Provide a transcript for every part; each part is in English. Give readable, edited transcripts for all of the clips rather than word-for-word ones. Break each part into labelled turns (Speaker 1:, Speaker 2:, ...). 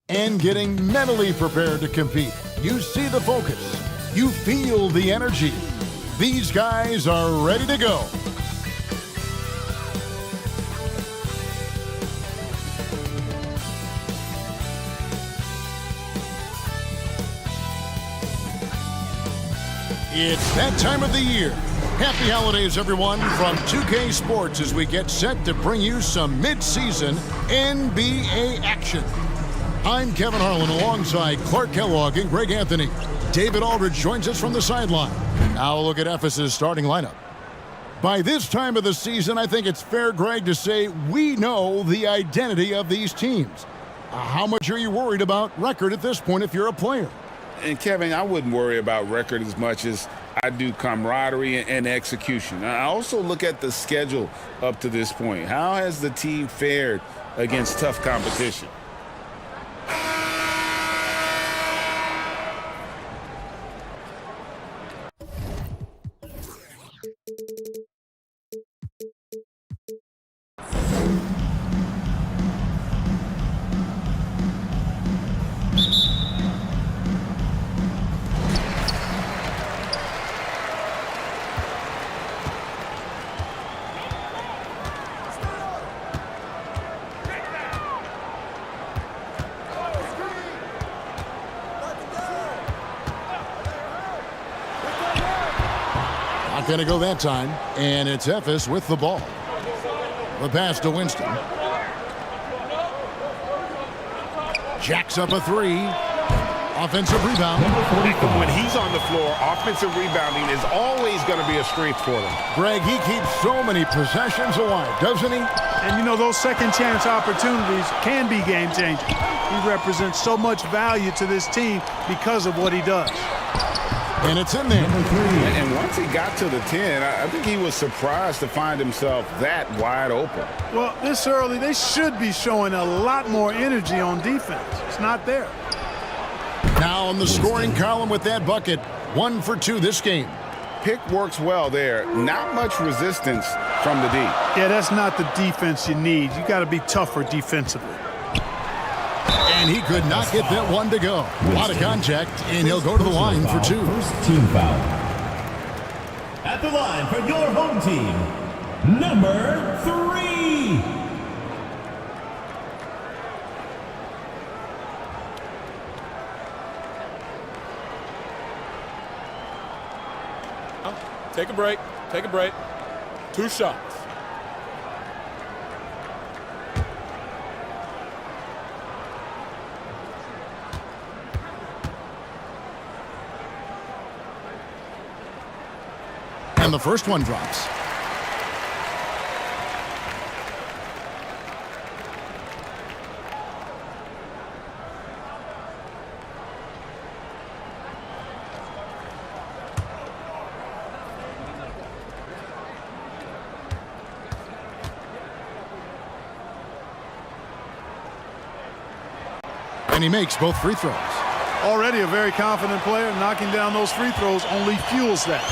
Speaker 1: And getting mentally prepared to compete. You see the focus. You feel the energy. These guys are ready to go. It's that time of the year. Happy holidays, everyone, from 2K Sports as we get set to bring you some mid-season NBA action. I'm Kevin Harlan alongside Clark Kellogg and Greg Anthony. David Aldridge joins us from the sideline. Now a look at Ephesus' starting lineup. By this time of the season, I think it's fair, Greg, to say we know the identity of these teams. How much are you worried about record at this point if you're a player?
Speaker 2: And Kevin, I wouldn't worry about record as much as I do camaraderie and execution. I also look at the schedule up to this point. How has the team fared against tough competition?
Speaker 1: Not going to go that time, and it's Ephes with the ball. The pass to Winston. Jacks up a three. Offensive rebound.
Speaker 3: When he's on the floor, offensive rebounding is always going to be a strength for them.
Speaker 1: Greg, he keeps so many possessions alive, doesn't he?
Speaker 4: And you know, those second chance opportunities can be game changing. He represents so much value to this team because of what he does.
Speaker 1: And it's in there.
Speaker 2: And once he got to the 10, I think he was surprised to find himself that wide open.
Speaker 4: Well, this early, they should be showing a lot more energy on defense. It's not there.
Speaker 1: Now on the scoring column with that bucket. 1 for 2 this game.
Speaker 2: Pick works well there. Not much resistance from the D.
Speaker 4: Yeah, that's not the defense you need. You got to be tougher defensively.
Speaker 1: And he could not get that one to go. A lot of contact, and he'll go to the line for 2.
Speaker 5: First team foul. At the line for your home team, number 3.
Speaker 6: Take a break. Take a break. 2 shots.
Speaker 1: And the first one drops. And he makes both free throws.
Speaker 4: Already a very confident player. Knocking down those free throws only fuels that.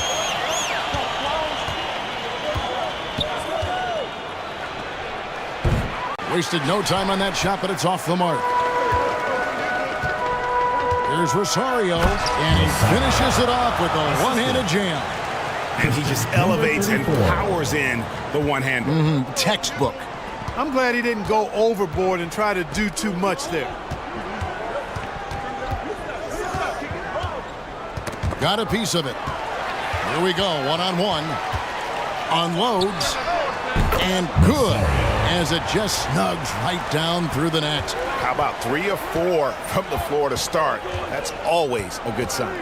Speaker 1: Wasted no time on that shot, but it's off the mark. Here's Rosario, and he finishes it off with a one-handed jam.
Speaker 3: And he just elevates and powers in the one-hander.
Speaker 1: Textbook.
Speaker 4: I'm glad he didn't go overboard and try to do too much there.
Speaker 1: Got a piece of it. Here we go, one-on-one. Unloads, and good, as it just snugs right down through the net.
Speaker 3: How about 3 of 4 from the floor to start? That's always a good sign.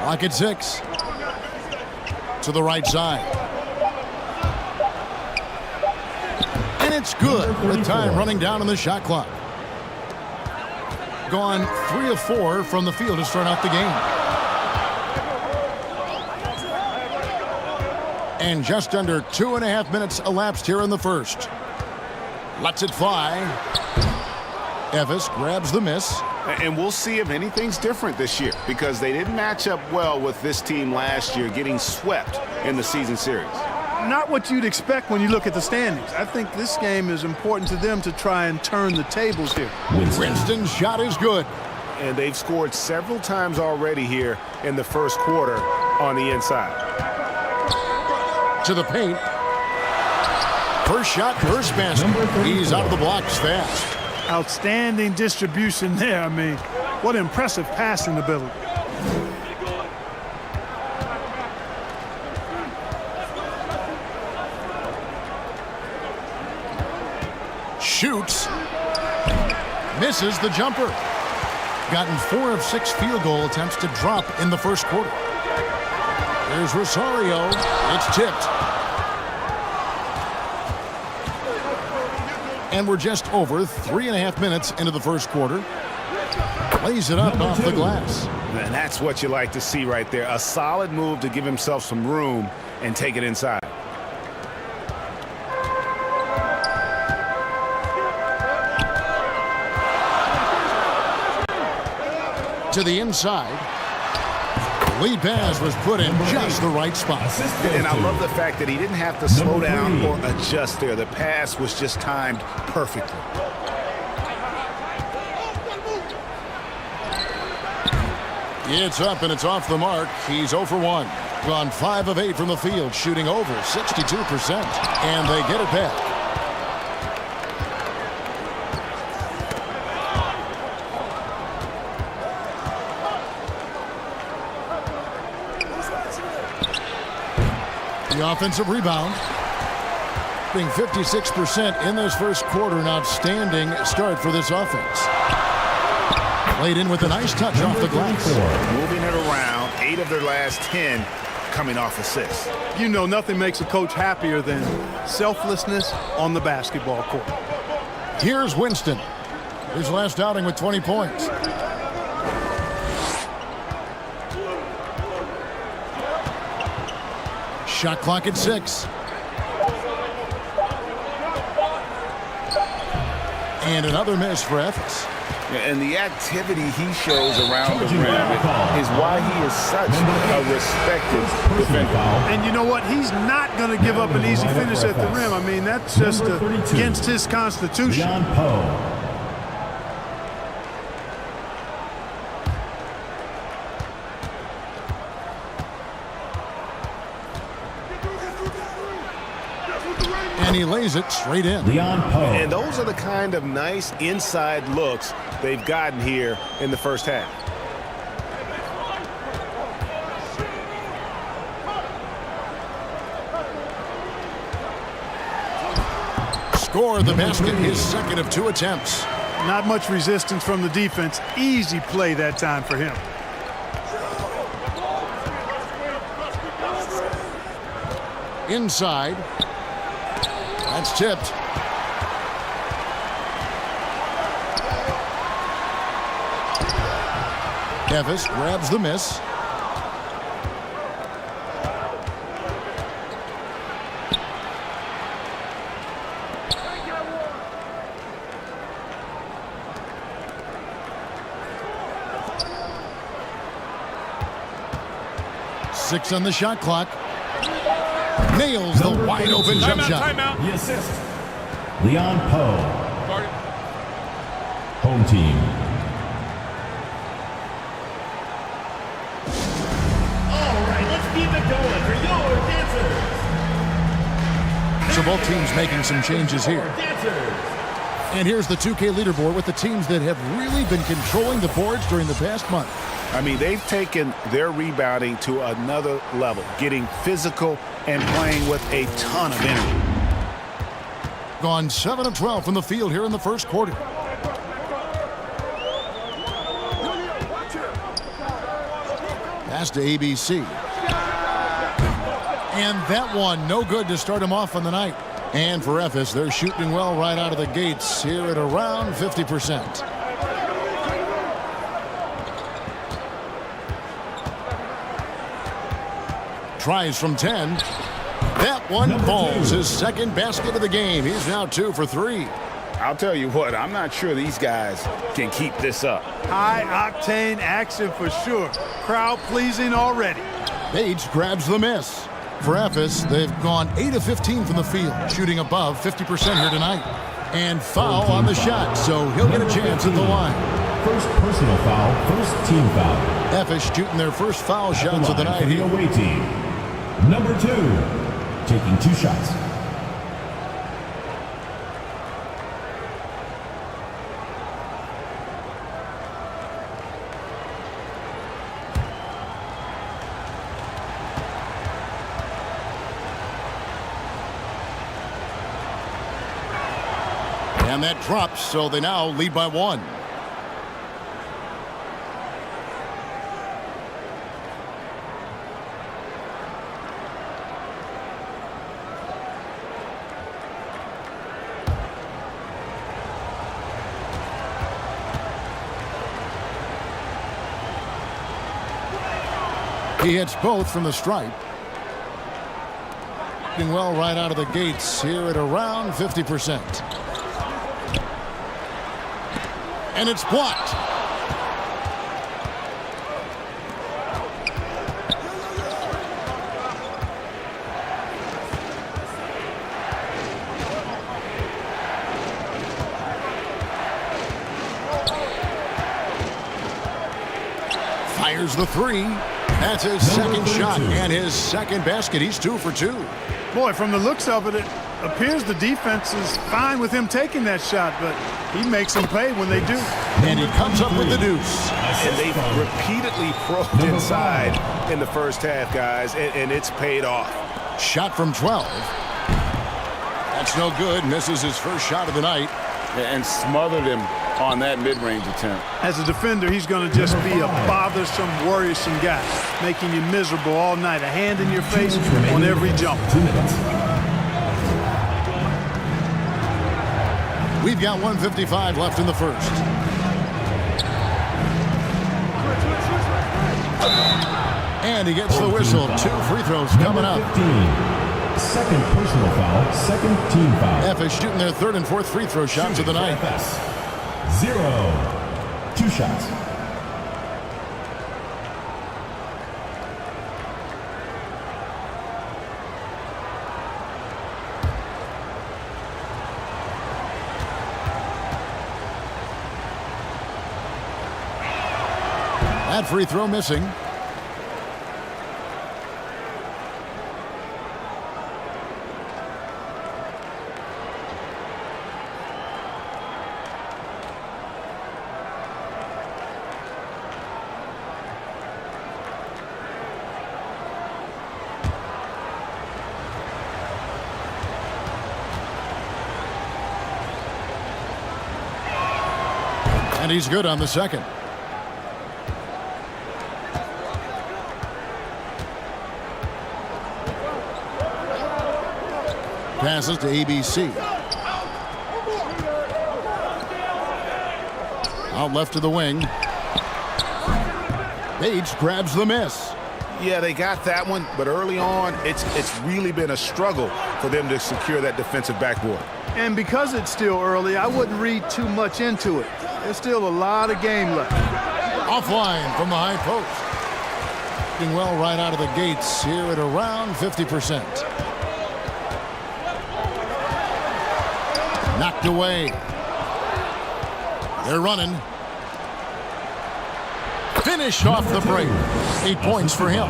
Speaker 1: Clock at 6. To the right side. And it's good with time running down on the shot clock. gone 3 of 4 from the field to start out the game. And just under 2.5 minutes elapsed here in the first. Lets it fly. Evis grabs the miss.
Speaker 3: And we'll see if anything's different this year, because they didn't match up well with this team last year, getting swept in the season series.
Speaker 4: Not what you'd expect when you look at the standings. I think this game is important to them to try and turn the tables here.
Speaker 1: Winston's shot is good.
Speaker 3: And they've scored several times already here in the first quarter on the inside.
Speaker 1: To the paint. First shot, first basket. He's out of the blocks fast.
Speaker 4: Outstanding distribution there. I mean, what impressive passing ability.
Speaker 1: Shoots. Misses the jumper. Gotten 4 of 6 field goal attempts to drop in the first quarter. There's Rosario. It's tipped. And we're just over 3.5 minutes into the first quarter. Lays it up off the glass.
Speaker 3: And that's what you like to see right there. A solid move to give himself some room and take it inside.
Speaker 1: To the inside. Lee Baz was put in just the right spot.
Speaker 3: And I love the fact that he didn't have to slow down or adjust there. The pass was just timed perfectly.
Speaker 1: It's up and it's off the mark. He's 0 for 1. Gone 5 of 8 from the field, shooting over 62%. And they get it back. The offensive rebound. Being 56% in this first quarter. An outstanding start for this offense. Played in with a nice touch off the glass.
Speaker 3: Moving it around. 8 of their last 10 coming off assists.
Speaker 4: You know, nothing makes a coach happier than selflessness on the basketball court.
Speaker 1: Here's Winston. His last outing with 20 points. Shot clock at 6. And another miss for Evis.
Speaker 2: And the activity he shows around the rim is why he is such a respected defender.
Speaker 4: And you know what? He's not going to give up an easy finish at the rim. I mean, that's just against his constitution.
Speaker 1: And he lays it straight in.
Speaker 3: And those are the kind of nice inside looks they've gotten here in the first half.
Speaker 1: Score the basket, his second of 2 attempts.
Speaker 4: Not much resistance from the defense. Easy play that time for him.
Speaker 1: Inside. That's tipped. Evis grabs the miss. Six on the shot clock. Nails the wide open jump shot.
Speaker 6: Timeout.
Speaker 5: The assist. Leon Poe. Home team. All right, let's keep it going for your dancers.
Speaker 1: So both teams making some changes here.
Speaker 5: Dancers.
Speaker 1: And here's the 2K leaderboard with the teams that have really been controlling the boards during the past month.
Speaker 3: I mean, they've taken their rebounding to another level, getting physical and playing with a ton of energy.
Speaker 1: Gone 7 of 12 from the field here in the first quarter. Pass to ABC. And that one, no good to start him off on the night. And for Evis, they're shooting well right out of the gates here at around 50%. tries from 10. That one falls. His second basket of the game. He's now 2 for 3.
Speaker 2: I'll tell you what, I'm not sure these guys can keep this up.
Speaker 4: High-octane action for sure. Crowd-pleasing already.
Speaker 1: Page grabs the miss. For Ephes, they've gone 8 of 15 from the field, shooting above 50% here tonight. And foul on the shot, so he'll get a chance at the line.
Speaker 5: First personal foul, first team foul.
Speaker 1: Ephes shooting their first foul shots of the night
Speaker 5: For the
Speaker 1: here.
Speaker 5: away team. Number 2, taking 2 shots.
Speaker 1: And that drops, so they now lead by 1. He hits both from the stripe. Doing well right out of the gates here at around 50%. And it's blocked. Fires the 3. That's his second shot and his second basket. He's 2 for 2.
Speaker 4: Boy, from the looks of it, it appears the defense is fine with him taking that shot, but he makes them pay when they do.
Speaker 1: And he comes up with the deuce.
Speaker 3: And they've repeatedly probed inside in the first half, guys, and it's paid off.
Speaker 1: Shot from 12. That's no good. Misses his first shot of the night.
Speaker 2: And smothered him on that mid-range attempt.
Speaker 4: As a defender, he's going to just be a bothersome, worrisome guy, making you miserable all night, a hand in your face on every jump.
Speaker 5: 2 minutes.
Speaker 1: We've got 1:55 left in the first. And he gets the whistle. 2 free throws coming up.
Speaker 5: 15. Second personal foul, second team foul.
Speaker 1: Ephes shooting their third and fourth free throw shots of the night.
Speaker 5: 0. 2 shots.
Speaker 1: That free throw missing. And he's good on the second. Passes to ABC. Out left to the wing. Page grabs the miss.
Speaker 3: Yeah, they got that one, but early on, it's really been a struggle for them to secure that defensive backboard.
Speaker 4: And because it's still early, I wouldn't read too much into it. There's still a lot of game left.
Speaker 1: Offline from the high post. Doing well right out of the gates here at around 50%. Knocked away. They're running. Finish off the break. 8 points for him.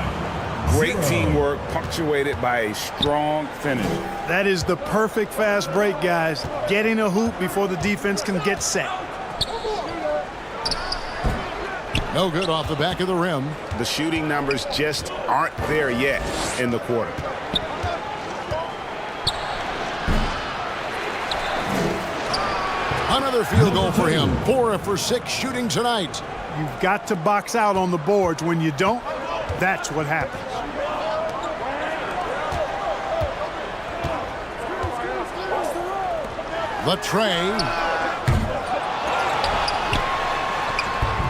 Speaker 2: Great teamwork, punctuated by a strong finish.
Speaker 4: That is the perfect fast break, guys. Getting a hoop before the defense can get set.
Speaker 1: No good off the back of the rim.
Speaker 3: The shooting numbers just aren't there yet in the quarter.
Speaker 1: Another field goal for him. 4 for 6 shooting tonight.
Speaker 4: You've got to box out on the boards. When you don't, that's what happens.
Speaker 1: The tray.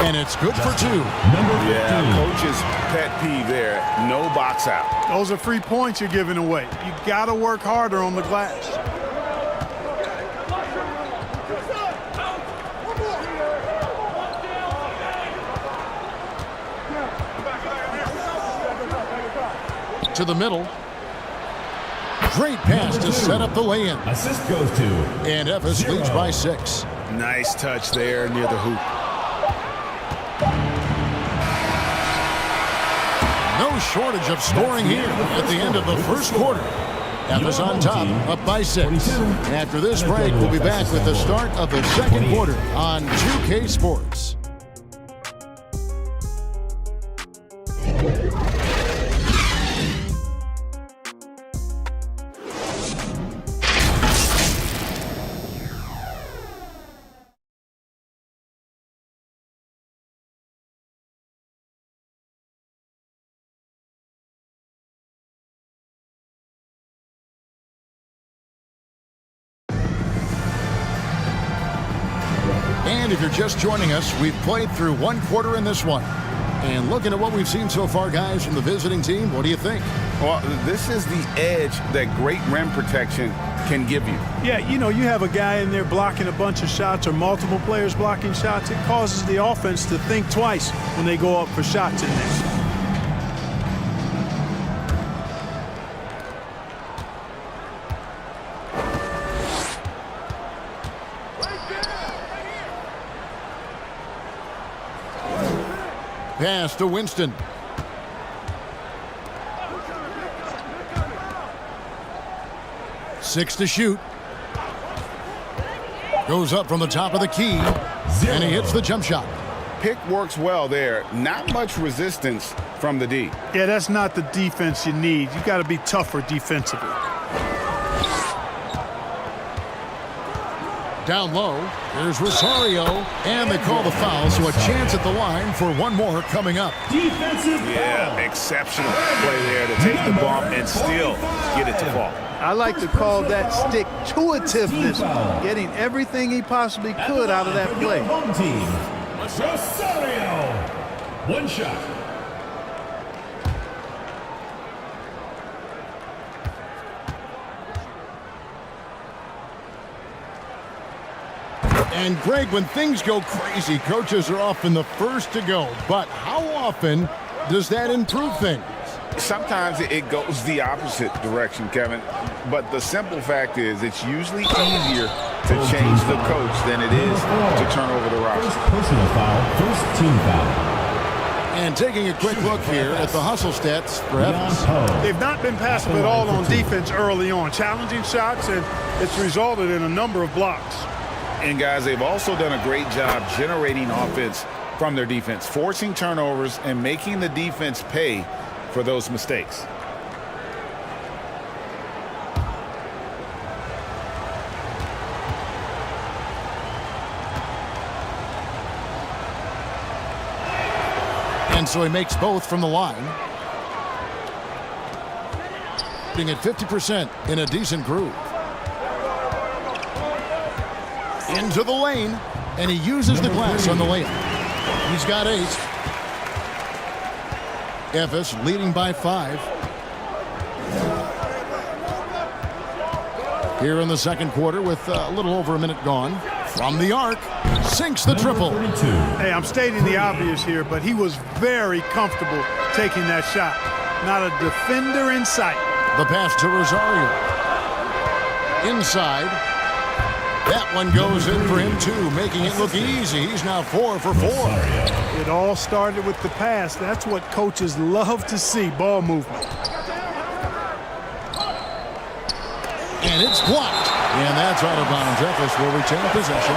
Speaker 1: And it's good for 2.
Speaker 2: Yeah, coach's pet peeve there. No box out.
Speaker 4: Those are free points you're giving away. You got to work harder on the glass.
Speaker 1: To the middle. Great pass to set up the lay-in.
Speaker 5: Assist goes to.
Speaker 1: And Ephes leads by 6.
Speaker 2: Nice touch there near the hoop.
Speaker 1: No shortage of scoring here at the end of the first quarter. Ephes on top, up by 6. After this break, we'll be back with the start of the second quarter on 2K Sports. And if you're just joining us, we've played through one quarter in this one. And looking at what we've seen so far, guys, from the visiting team, what do you think?
Speaker 2: Well, this is the edge that great rim protection can give you.
Speaker 4: Yeah, you know, you have a guy in there blocking a bunch of shots or multiple players blocking shots. It causes the offense to think twice when they go up for shots in there.
Speaker 1: Pass to Winston. Six to shoot. Goes up from the top of the key. And he hits the jump shot.
Speaker 2: Pick works well there. Not much resistance from the D.
Speaker 4: Yeah, that's not the defense you need. You got to be tougher defensively.
Speaker 1: Down low, there's Rosario, and they call the foul, so a chance at the line for one more coming up.
Speaker 5: Defensive
Speaker 2: Yeah, exceptional play there to take the bump and still get it to fall.
Speaker 4: I like to call that stick-to-itiveness, getting everything he possibly could out of that play.
Speaker 5: Home team. Rosario. One shot.
Speaker 1: And Greg, when things go crazy, coaches are often the first to go. But how often does that improve things?
Speaker 2: Sometimes it goes the opposite direction, Kevin. But the simple fact is it's usually easier to change the coach than it is to turn over the roster.
Speaker 5: First personal foul, first team foul.
Speaker 1: And taking a quick look here at the hustle stats for Ephes.
Speaker 4: They've not been passive at all on defense early on. Challenging shots, and it's resulted in a number of blocks.
Speaker 2: And guys, they've also done a great job generating offense from their defense, forcing turnovers and making the defense pay for those mistakes.
Speaker 1: And so he makes both from the line. Putting at 50% in a decent groove. Into the lane, and he uses the glass on the layup. He's got 8. Ephes leading by 5. Here in the second quarter with a little over a minute gone. From the arc, sinks the triple.
Speaker 4: Hey, I'm stating the obvious here, but he was very comfortable taking that shot. Not a defender in sight.
Speaker 1: The pass to Rosario. Inside. That one goes in for him, too, making it look easy. He's now 4 for 4.
Speaker 4: It all started with the pass. That's what coaches love to see, ball movement.
Speaker 1: And it's blocked. And that's out of bounds. Ephes will retain possession.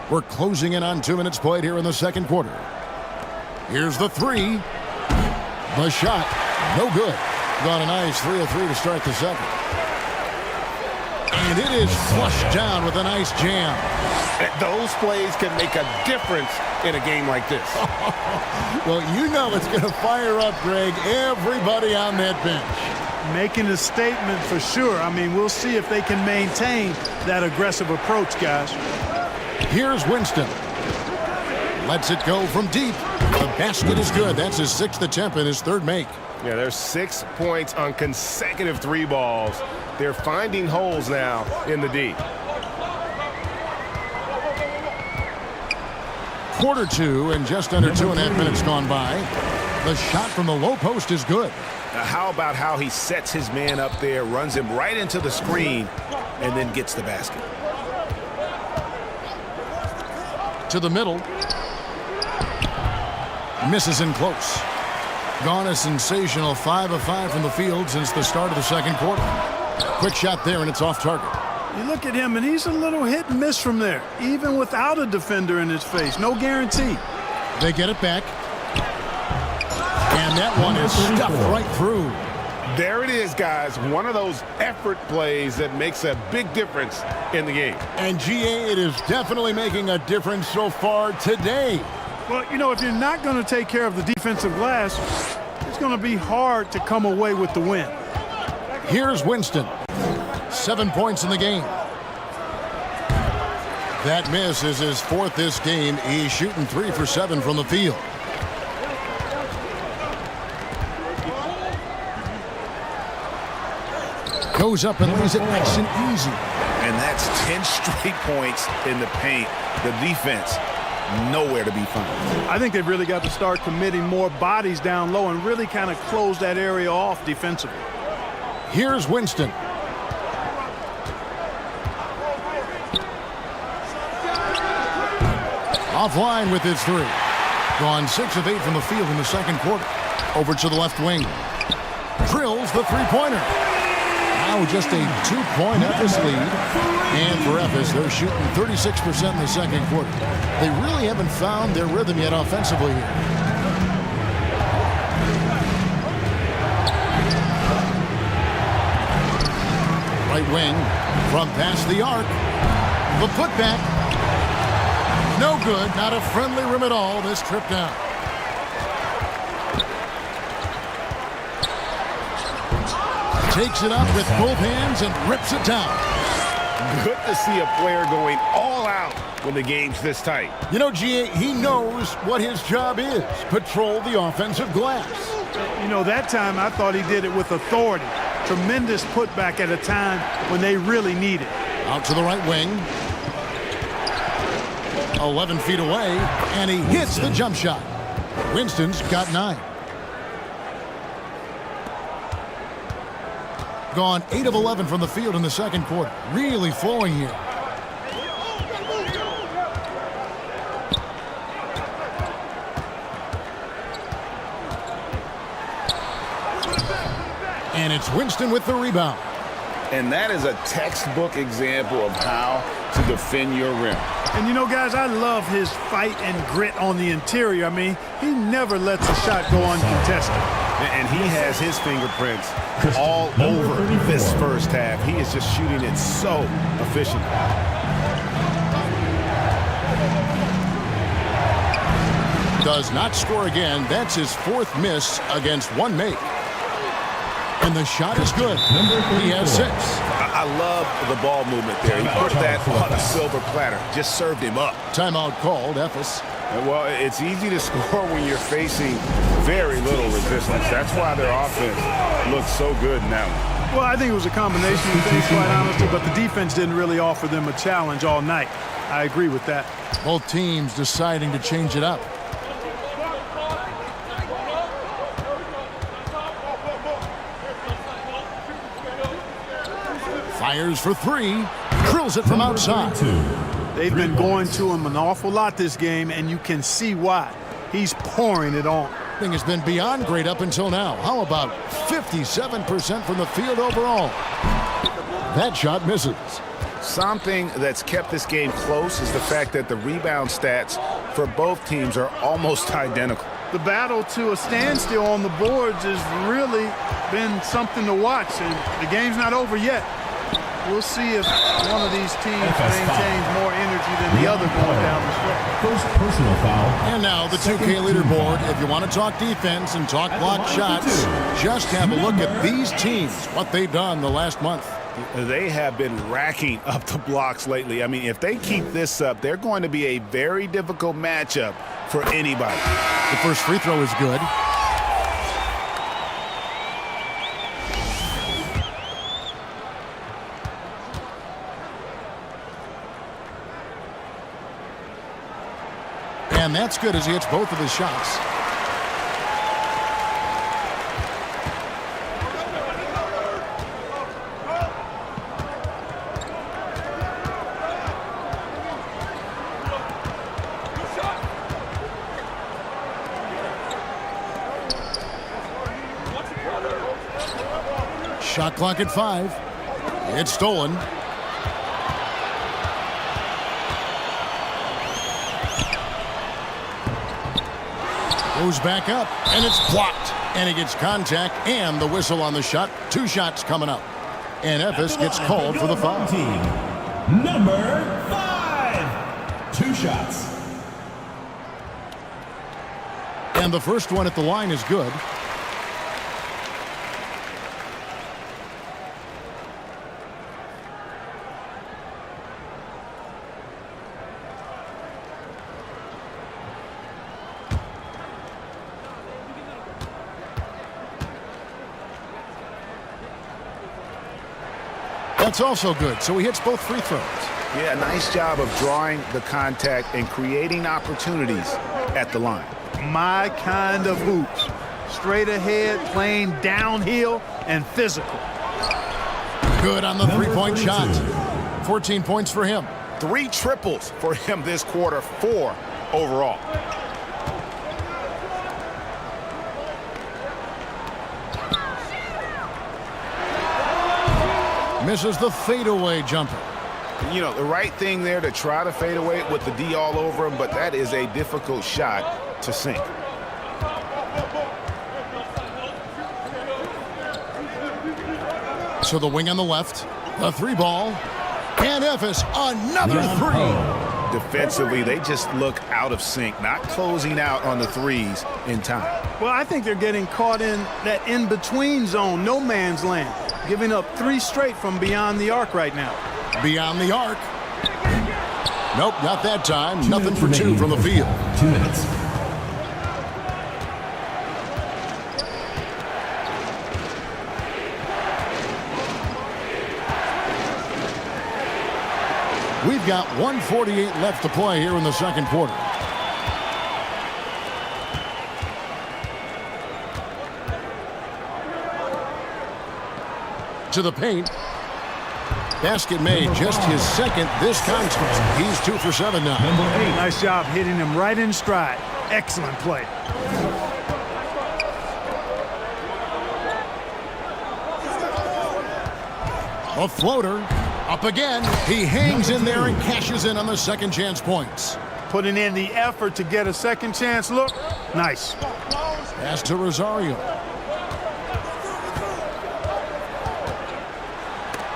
Speaker 1: We're closing in on 2 minutes played here in the second quarter. Here's the 3. The shot, no good. Gone a nice 3 of 3 to start the second. And it is flushed down with a nice jam.
Speaker 3: Those plays can make a difference in a game like this.
Speaker 1: Well, you know it's going to fire up, Greg, everybody on that bench.
Speaker 4: Making a statement for sure. I mean, we'll see if they can maintain that aggressive approach, guys.
Speaker 1: Here's Winston. Lets it go from deep. The basket is good. That's his 6th attempt and his 3rd make.
Speaker 3: Yeah, there's 6 points on consecutive 3 balls. They're finding holes now in the D.
Speaker 1: Quarter 2 and just under 2.5 minutes gone by. The shot from the low post is good.
Speaker 3: Now, how about how he sets his man up there, runs him right into the screen, and then gets the basket.
Speaker 1: To the middle. Misses in close. Gone a sensational 5 of 5 from the field since the start of the 2nd quarter. Quick shot there, and it's off target.
Speaker 4: You look at him, and he's a little hit and miss from there, even without a defender in his face. No guarantee.
Speaker 1: They get it back. And that one is stuffed right through.
Speaker 3: There it is, guys. One of those effort plays that makes a big difference in the game.
Speaker 1: And, GA, it is definitely making a difference so far today.
Speaker 4: Well, you know, if you're not going to take care of the defensive glass, it's going to be hard to come away with the win.
Speaker 1: Here's Winston. 7 points in the game. That miss is his 4th this game. He's shooting 3 for 7 from the field. Goes up and lays it nice and easy.
Speaker 3: And that's 10 straight points in the paint. The defense, nowhere to be found.
Speaker 4: I think they've really got to start committing more bodies down low and really kind of close that area off defensively.
Speaker 1: Here's Winston. Offline with his 3. Gone 6 of 8 from the field in the 2nd quarter. Over to the left wing. Drills the 3-pointer. Now just a 2-point Ephes lead. And for Ephes, they're shooting 36% in the 2nd quarter. They really haven't found their rhythm yet offensively here. Right wing from past the arc. The putback. No good. Not a friendly rim at all this trip down. Takes it up with both hands and rips it down.
Speaker 3: Good to see a player going all out when the game's this tight.
Speaker 1: You know, GA, he knows what his job is. Patrol the offensive glass.
Speaker 4: You know, that time I thought he did it with authority. Tremendous putback at a time when they really need it.
Speaker 1: Out to the right wing. 11 feet away, and he hits the jump shot. Winston's got 9. Gone 8 of 11 from the field in the 2nd quarter. Really flowing here. And it's Winston with the rebound.
Speaker 2: And that is a textbook example of how to defend your rim.
Speaker 4: And, you know, guys, I love his fight and grit on the interior. I mean, he never lets a shot go uncontested.
Speaker 3: And he has his fingerprints all over this first half. He is just shooting it so efficient.
Speaker 1: Does not score again. That's his 4th miss against 1 make. And the shot is good. He has 6.
Speaker 3: I love the ball movement there. He put that on a silver platter. Just served him up.
Speaker 1: Timeout called, Ephes.
Speaker 3: Well, it's easy to score when you're facing very little resistance. That's why their offense looks so good in that one.
Speaker 4: Well, I think it was a combination of things, quite honestly, but the defense didn't really offer them a challenge all night. I agree with that.
Speaker 1: Both teams deciding to change it up. Fires for 3. Drills it from outside.
Speaker 4: They've been going to him an awful lot this game, and you can see why. He's pouring it on.
Speaker 1: Thing has been beyond great up until now. How about 57% from the field overall? That shot misses.
Speaker 3: Something that's kept this game close is the fact that the rebound stats for both teams are almost identical.
Speaker 4: The battle to a standstill on the boards has really been something to watch, and the game's not over yet. We'll see if one of these teams maintains more energy than the other going down the stretch.
Speaker 5: First personal foul.
Speaker 1: And now the 2K leaderboard. If you want to talk defense and talk block shots, just have a look at these teams, what they've done the last month.
Speaker 3: They have been racking up the blocks lately. I mean, if they keep this up, they're going to be a very difficult matchup for anybody.
Speaker 1: The first free throw is good. And that's good as he hits both of his shots. Shot clock at 5. It's stolen. Goes back up, and it's blocked. And he gets contact and the whistle on the shot. 2 shots coming up. And Ephes gets called for the foul.
Speaker 5: Team number 5. 2 shots.
Speaker 1: And the first one at the line is good. That's also good, so he hits both free throws.
Speaker 3: Yeah, nice job of drawing the contact and creating opportunities at the line.
Speaker 4: My kind of hoops. Straight ahead, playing downhill, and physical.
Speaker 1: Good on the three-point shot. 14 points for him.
Speaker 3: 3 triples for him this quarter, 4 overall.
Speaker 1: Misses the fadeaway jumper.
Speaker 3: You know, the right thing there to try to fade away with the D all over him, but that is a difficult shot to sink.
Speaker 1: So the wing on the left, the 3-ball, and Ephes another 3.
Speaker 3: Defensively, they just look out of sync, not closing out on the threes in time.
Speaker 4: Well, I think they're getting caught in that in-between zone, no man's land, giving up 3 straight from beyond the arc right now.
Speaker 1: Beyond the arc. Nope, not that time. Nothing for 2 from the field.
Speaker 5: 2 minutes.
Speaker 1: We've got 1:48 left to play here in the second quarter. To the paint. Basket made, just his second this contest. He's 2 for 7 now.
Speaker 5: Number 8.
Speaker 4: Nice job hitting him right in stride. Excellent play.
Speaker 1: A floater. Up again. He hangs in there and cashes in on the second chance points.
Speaker 4: Putting in the effort to get a second chance look. Nice.
Speaker 1: Pass to Rosario.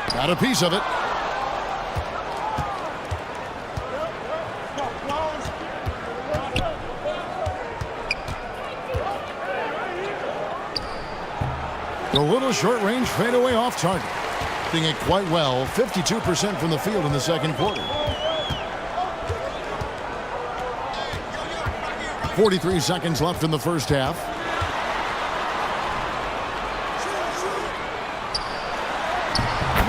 Speaker 1: Got a piece of it. The little short range fadeaway off target. Doing it quite well. 52% from the field in the second quarter. 43 seconds left in the first half.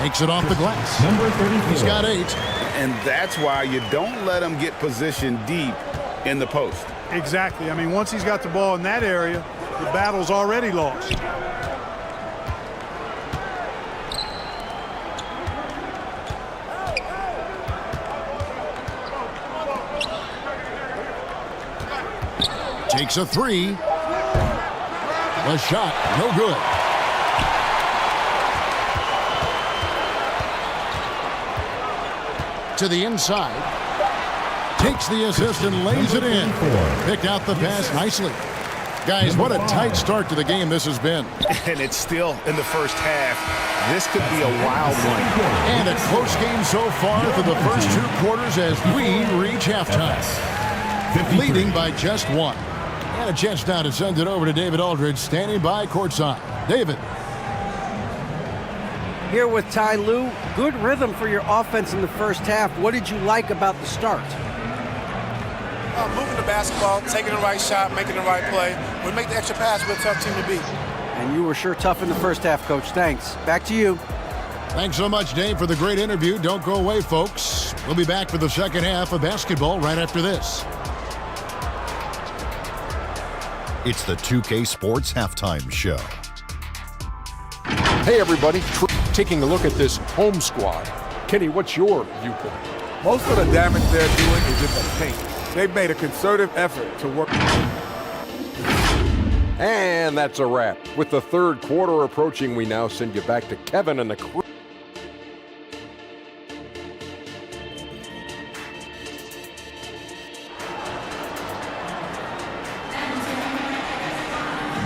Speaker 1: Makes it off the glass.
Speaker 5: Number 34.
Speaker 1: He's got 8.
Speaker 3: And that's why you don't let him get positioned deep in the post.
Speaker 4: Exactly. I mean, once he's got the ball in that area, the battle's already lost.
Speaker 1: Takes a 3. The shot, no good. To the inside. Takes the assist and lays it in. Picked out the pass nicely. Guys, what a tight start to the game this has been.
Speaker 3: And it's still in the first half. This could be a wild one.
Speaker 1: And a close game so far through the first 2 quarters as we reach halftime. Leading by just 1. And a chance now to send it over to David Aldridge, standing by courtside. David.
Speaker 7: Here with Ty Lue. Good rhythm for your offense in the first half. What did you like about the start?
Speaker 8: Moving the basketball, taking the right shot, making the right play. We make the extra pass, we're a tough team to beat.
Speaker 7: And you were sure tough in the first half, Coach. Thanks. Back to you.
Speaker 1: Thanks so much, Dave, for the great interview. Don't go away, folks. We'll be back for the second half of basketball right after this.
Speaker 9: It's the 2K Sports Halftime Show.
Speaker 10: Hey, everybody. Taking a look at this home squad. Kenny, what's your viewpoint?
Speaker 11: Most of the damage they're doing is in the paint. They've made a concerted effort to work.
Speaker 10: And that's a wrap. With the third quarter approaching, we now send you back to Kevin and the crew.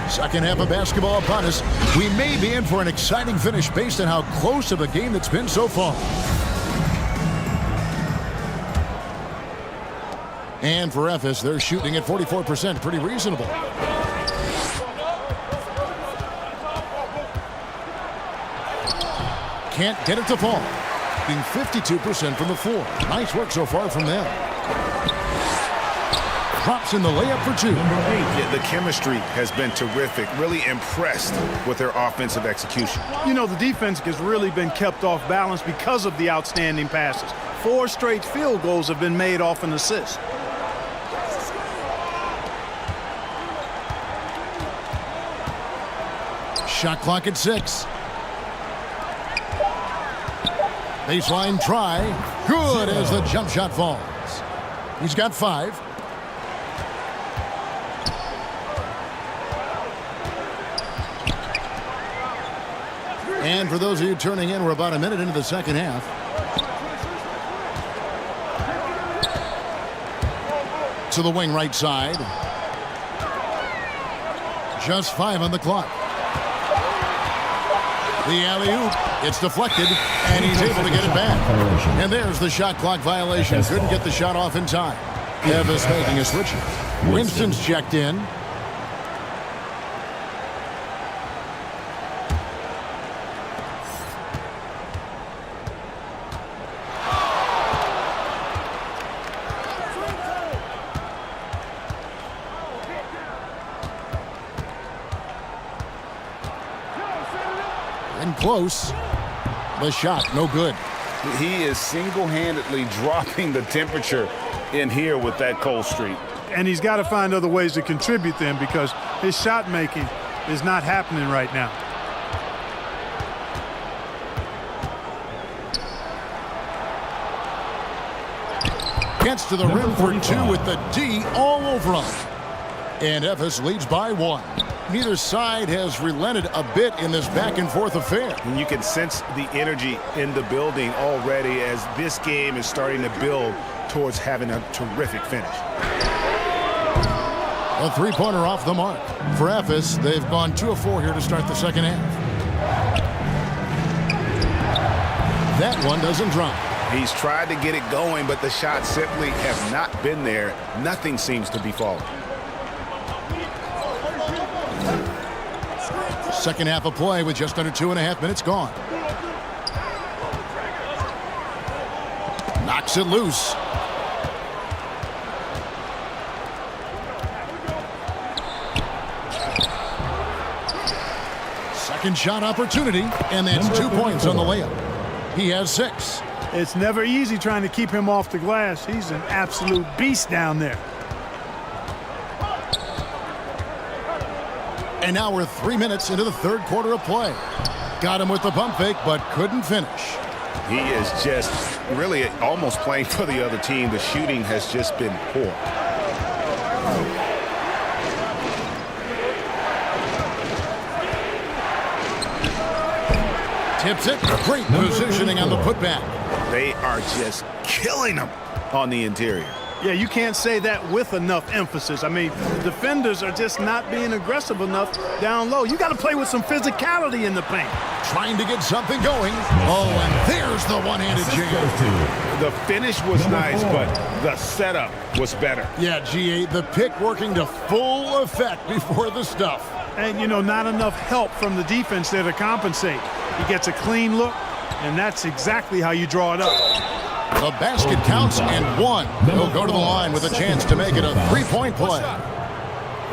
Speaker 1: Second half of basketball upon us. We may be in for an exciting finish based on how close of a game that's been so far. And for Ephes, they're shooting at 44%. Pretty reasonable. Can't get it to fall. Being 52% from the floor. Nice work so far from them. Drops in the layup for 2.
Speaker 3: Yeah, the chemistry has been terrific. Really impressed with their offensive execution.
Speaker 4: You know, the defense has really been kept off balance because of the outstanding passes. 4 straight field goals have been made off an assist.
Speaker 1: Shot clock at 6. Baseline try. Good as the jump shot falls. He's got 5. And for those of you turning in, we're about a minute into the second half. To the wing right side. Just 5 on the clock. The alley-oop. It's deflected, and he's able to get it back. And there's the shot clock violation. Couldn't get the shot off in time. Ephes making a switch. Winston's checked in. Close. The shot, no good.
Speaker 2: He is single-handedly dropping the temperature in here with that cold streak.
Speaker 4: And he's got to find other ways to contribute them because his shot making is not happening right now.
Speaker 1: Gets to the rim for 2 with the D all over him. And Ephes leads by 1. Neither side has relented a bit in this back-and-forth affair.
Speaker 3: And you can sense the energy in the building already as this game is starting to build towards having a terrific finish.
Speaker 1: A 3-pointer off the mark. For Ephes, they've gone 2 of 4 here to start the second half. That one doesn't drop.
Speaker 3: He's tried to get it going, but the shots simply have not been there. Nothing seems to be falling.
Speaker 1: Second half of play with just under 2.5 minutes gone. Knocks it loose. Second shot opportunity, and that's 2 points on the layup. He has 6.
Speaker 4: It's never easy trying to keep him off the glass. He's an absolute beast down there.
Speaker 1: And now we're 3 minutes into the third quarter of play. Got him with the pump fake, but couldn't finish.
Speaker 3: He is just really almost playing for the other team. The shooting has just been poor.
Speaker 1: Tips it. Great positioning on the putback.
Speaker 3: They are just killing him on the interior.
Speaker 4: Yeah, you can't say that with enough emphasis. I mean, the defenders are just not being aggressive enough down low. You got to play with some physicality in the paint.
Speaker 1: Trying to get something going. Oh, and there's the one-handed jam.
Speaker 3: The finish was nice, but the setup was better.
Speaker 1: Yeah, GA, the pick working to full effect before the stuff.
Speaker 4: And, you know, not enough help from the defense there to compensate. He gets a clean look, and that's exactly how you draw it up.
Speaker 1: The basket counts and one. He'll go to the line with a chance to make it a three-point play.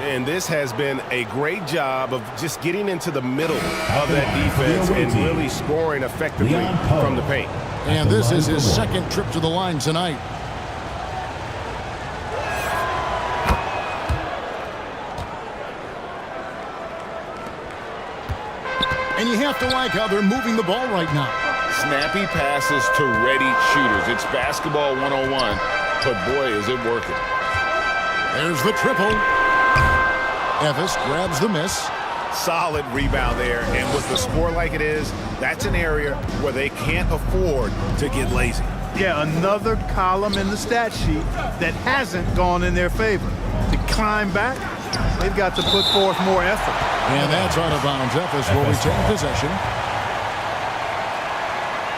Speaker 3: And this has been a great job of just getting into the middle of that defense and really scoring effectively from the paint.
Speaker 1: And this is his second trip to the line tonight. And you have to like how they're moving the ball right now.
Speaker 2: Snappy passes to ready shooters. It's basketball 101, but boy, is it working.
Speaker 1: There's the triple. Evis grabs the miss.
Speaker 3: Solid rebound there, and with the score like it is, that's an area where they can't afford to get lazy.
Speaker 4: Yeah, another column in the stat sheet that hasn't gone in their favor. To climb back, they've got to put forth more effort.
Speaker 1: And that's out of bounds. Evis will retain possession.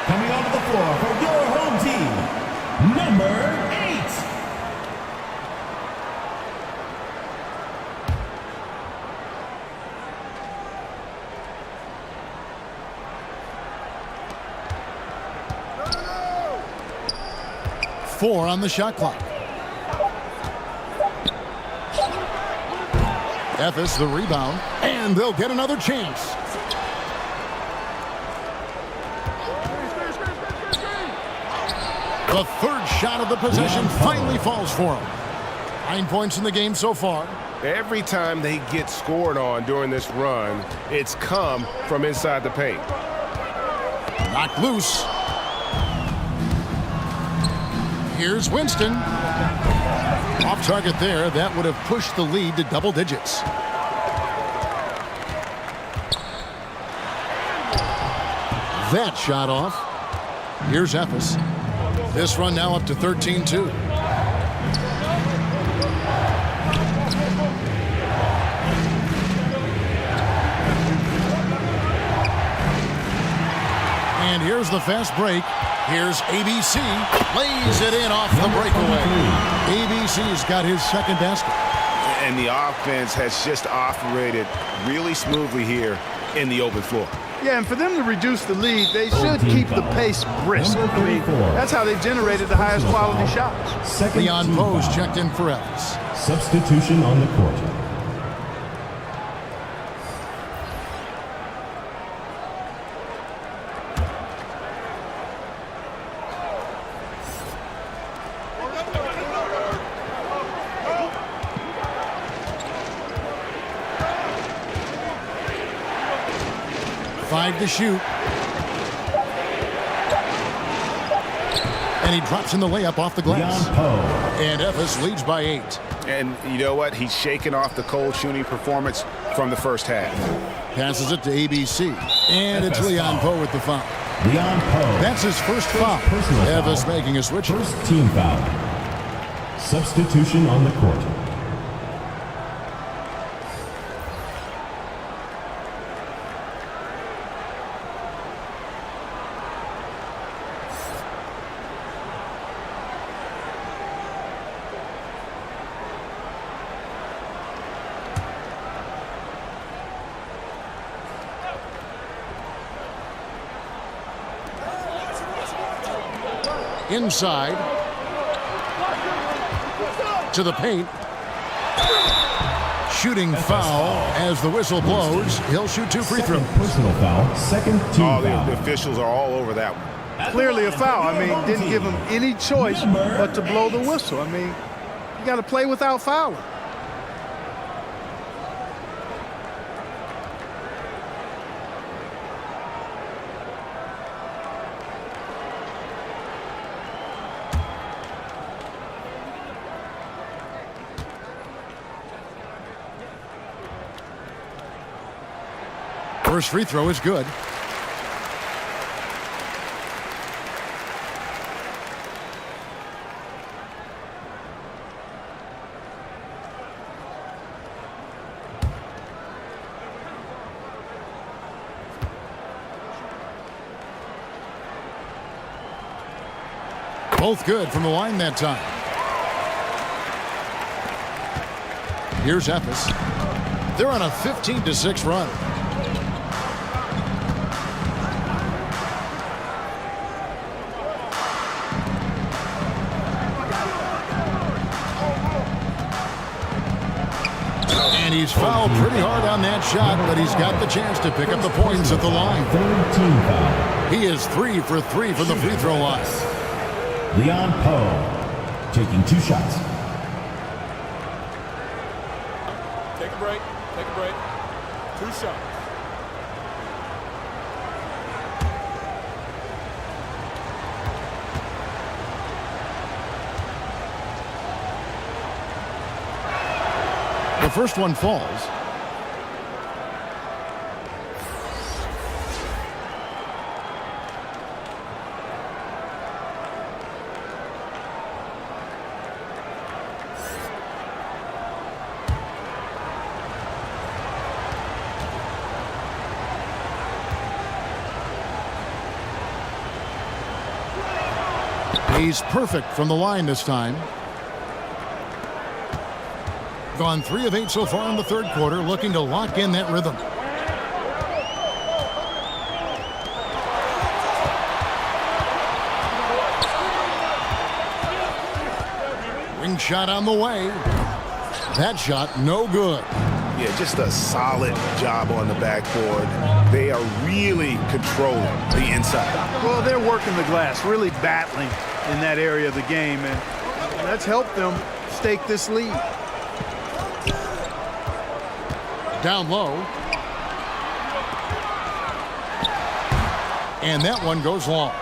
Speaker 5: Coming onto the floor for your home team, number 8.
Speaker 1: Four on the shot clock. Evis the rebound, and they'll get another chance. The third shot of the possession finally falls for him. 9 points in the game so far.
Speaker 3: Every time they get scored on during this run, it's come from inside the paint.
Speaker 1: Knocked loose. Here's Winston. Off target there. That would have pushed the lead to double digits. That shot off. Here's Evis. This run now up to 13-2. And here's the fast break. Here's ABC. Lays it in off the breakaway. ABC's got his second basket.
Speaker 3: And the offense has just operated really smoothly here in the open floor.
Speaker 4: Yeah, and for them to reduce the lead, they should keep the pace brisk. I mean, that's how they've generated the highest quality shots.
Speaker 1: Leon Poe's checked in for Evis.
Speaker 5: Substitution on the court.
Speaker 1: Five to shoot. And he drops in the layup off the glass. And Evis leads by 8.
Speaker 3: And you know what? He's shaking off the cold shooting performance from the first half.
Speaker 1: Passes it to ABC. And it's Leon Poe with the foul.
Speaker 5: Leon Poe.
Speaker 1: That's his first foul. Evis making a switch.
Speaker 5: First team foul. Substitution on the court.
Speaker 1: Inside to the paint. Shooting foul as the whistle blows. He'll shoot 2 free throws.
Speaker 5: Personal foul. Second team foul.
Speaker 3: The officials are all over that one.
Speaker 4: Clearly a foul. I mean, didn't give him any choice but to blow the whistle. I mean, you got to play without fouling.
Speaker 1: First free throw is good. Both good from the line that time. Here's Ephes. They're on a 15-6 run. And he's fouled pretty hard on that shot, but he's got the chance to pick up the points at the line. He is 3 for 3 from the free throw line.
Speaker 5: Leon Poe taking 2 shots.
Speaker 6: Take a break. Take a break. 2 shots.
Speaker 1: The first one falls. He's perfect from the line this time. Gone 3 of 8 so far in the third quarter, looking to lock in that rhythm. Ring shot on the way. That shot no good.
Speaker 3: Yeah, just a solid job on the backboard. They are really controlling the inside.
Speaker 4: Well, they're working the glass, really battling in that area of the game, and that's helped them stake this lead.
Speaker 1: Down low. And that one goes long.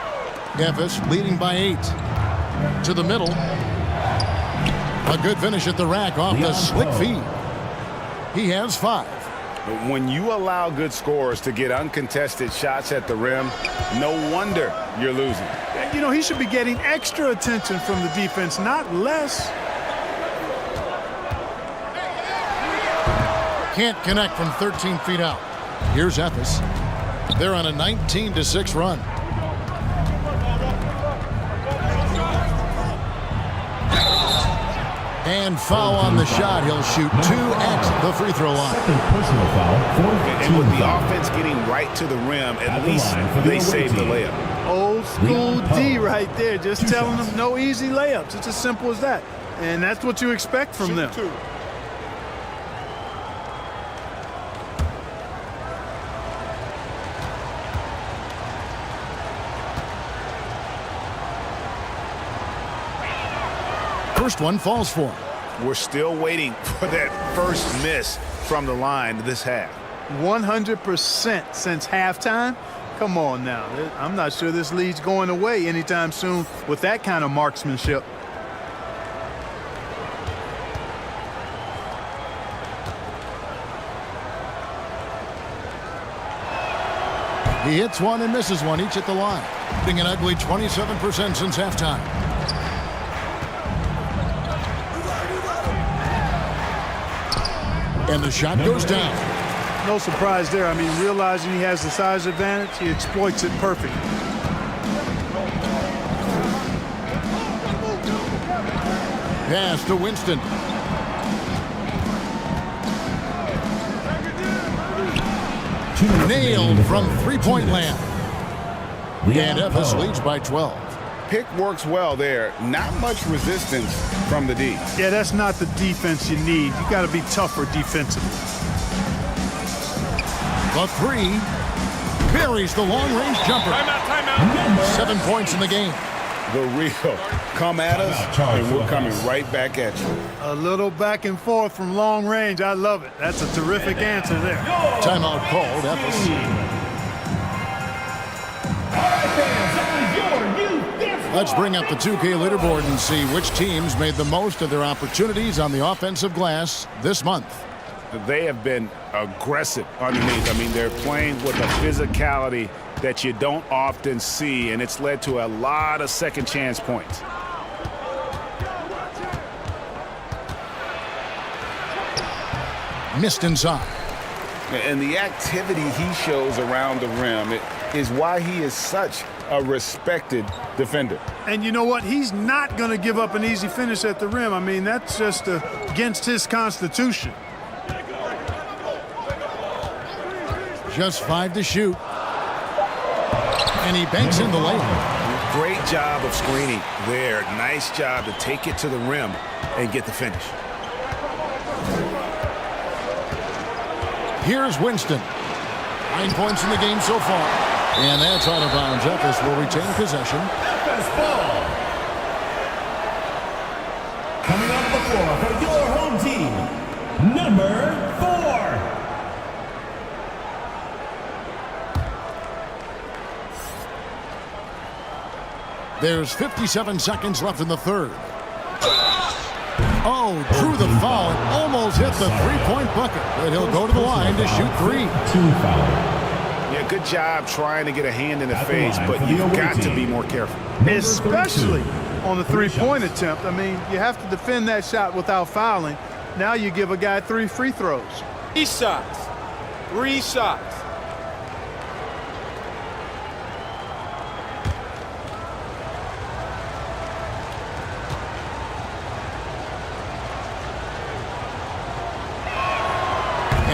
Speaker 1: Ephes leading by 8. To the middle. A good finish at the rack off the slick feed. He has 5.
Speaker 2: But when you allow good scorers to get uncontested shots at the rim, no wonder you're losing.
Speaker 4: You know, he should be getting extra attention from the defense, not less.
Speaker 1: Can't connect from 13 feet out. Here's Ephes. They're on a 19-6 run. And foul on the shot. He'll shoot 2 at the free throw line.
Speaker 5: Personal foul.
Speaker 3: And with the offense getting right to the rim, at least they saved the layup.
Speaker 4: Old school D right there, just telling them no easy layups. It's as simple as that. And that's what you expect from them.
Speaker 1: First one falls for him.
Speaker 3: We're still waiting for that first miss from the line this half.
Speaker 4: 100% since halftime. Come on now. I'm not sure this lead's going away anytime soon with that kind of marksmanship.
Speaker 1: He hits one and misses one, each at the line. Being an ugly 27% since halftime. And the shot goes down.
Speaker 4: No surprise there. I mean, realizing he has the size advantage, he exploits it perfectly.
Speaker 1: Pass to Winston. Nailed from three-point land. And Ephes leads by 12.
Speaker 2: Pick works well there. Not much resistance from the D.
Speaker 4: Yeah, that's not the defense you need. You got to be tougher defensively.
Speaker 1: The 3 buries the long-range jumper.
Speaker 6: Timeout.
Speaker 1: 7 points in the game.
Speaker 2: The real come at us, and we're coming right back at you.
Speaker 4: A little back and forth from long range. I love it. That's a terrific answer there.
Speaker 1: Timeout called. Ephes. Let's bring up the 2K leaderboard and see which teams made the most of their opportunities on the offensive glass this month.
Speaker 2: They have been aggressive underneath. I mean, they're playing with a physicality that you don't often see, and it's led to a lot of second chance points.
Speaker 1: Missed inside.
Speaker 2: And the activity he shows around the rim is why he is such a respected defender.
Speaker 4: And you know what? He's not going to give up an easy finish at the rim. I mean, that's just against his constitution.
Speaker 1: Just 5 to shoot. And he banks in the layup.
Speaker 3: Great job of screening there. Nice job to take it to the rim and get the finish.
Speaker 1: Here's Winston. 9 points in the game so far. And that's out of bounds. Efes will retain possession.
Speaker 5: Efes ball. Coming off the floor for your home team, number 4.
Speaker 1: There's 57 seconds left in the third. Oh, drew the foul and almost hit the three-point bucket. But he'll go to the line to shoot 3.
Speaker 5: 2 foul.
Speaker 3: Yeah, good job trying to get a hand in the face, but you've got to be more careful.
Speaker 4: Especially on the three-point attempt. I mean, you have to defend that shot without fouling. Now you give a guy 3 free throws.
Speaker 6: 3 shots. 3 shots.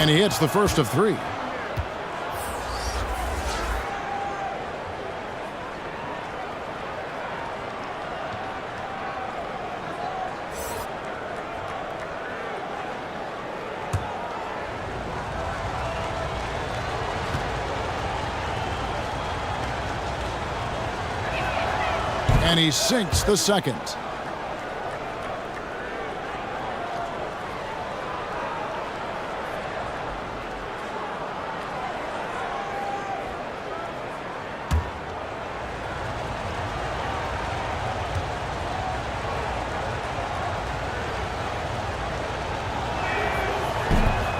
Speaker 1: And he hits the first of 3. And he sinks the second.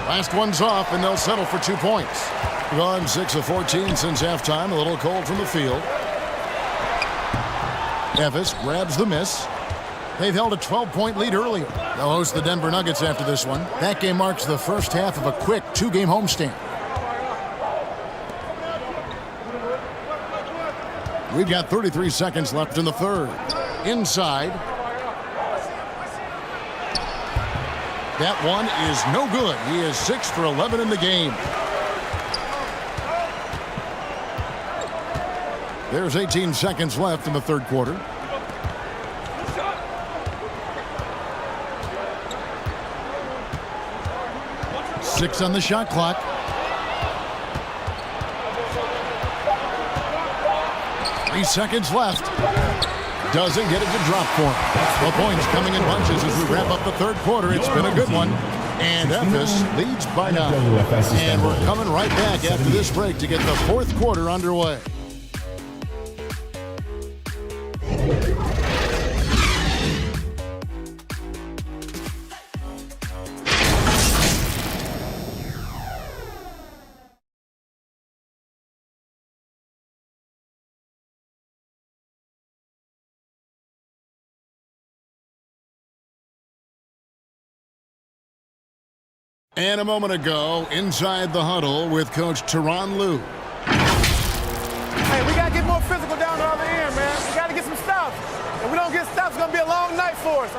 Speaker 1: Last one's off, and they'll settle for 2 points. Gone 6 of 14 since halftime. A little cold from the field. Efes grabs the miss. They've held a 12-point lead earlier. They'll host the Denver Nuggets after this one. That game marks the first half of a quick 2-game homestand. We've got 33 seconds left in the third. Inside. That one is no good. He is 6 for 11 in the game. There's 18 seconds left in the third quarter. Six on the shot clock. Three seconds left. Doesn't get it to drop for him. The points coming in bunches as we wrap up the third quarter. It's been a good one. And Efes leads by 9. And we're coming right back after this break to get the fourth quarter underway. And a moment ago, inside the huddle with Coach Tyronn Lue.
Speaker 8: Hey, we got to get more physical down the other end, man. We got to get some stops. If we don't get stops, it's going to be a long night for us.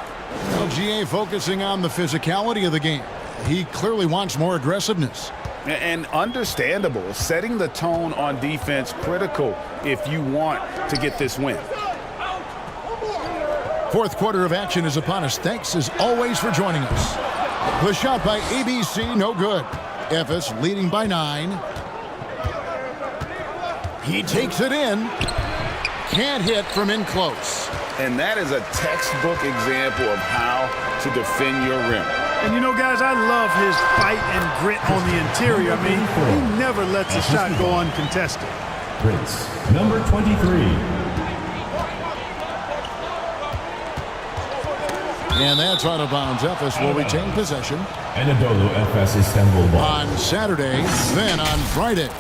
Speaker 1: LGA focusing on the physicality of the game. He clearly wants more aggressiveness.
Speaker 2: And understandable. Setting the tone on defense critical if you want to get this win.
Speaker 1: Fourth quarter of action is upon us. Thanks as always for joining us. The shot by ABC, no good. Efes leading by 9. He takes it in. Can't hit from in close.
Speaker 2: And that is a textbook example of how to defend your rim.
Speaker 4: And you know, guys, I love his fight and grit on the interior. I mean, he never lets a shot go uncontested.
Speaker 5: Prince, number 23.
Speaker 1: And that's out of bounds. Efes will retain possession.
Speaker 5: Anadolu Efes Istanbul ball.
Speaker 1: On Saturday, then on Friday.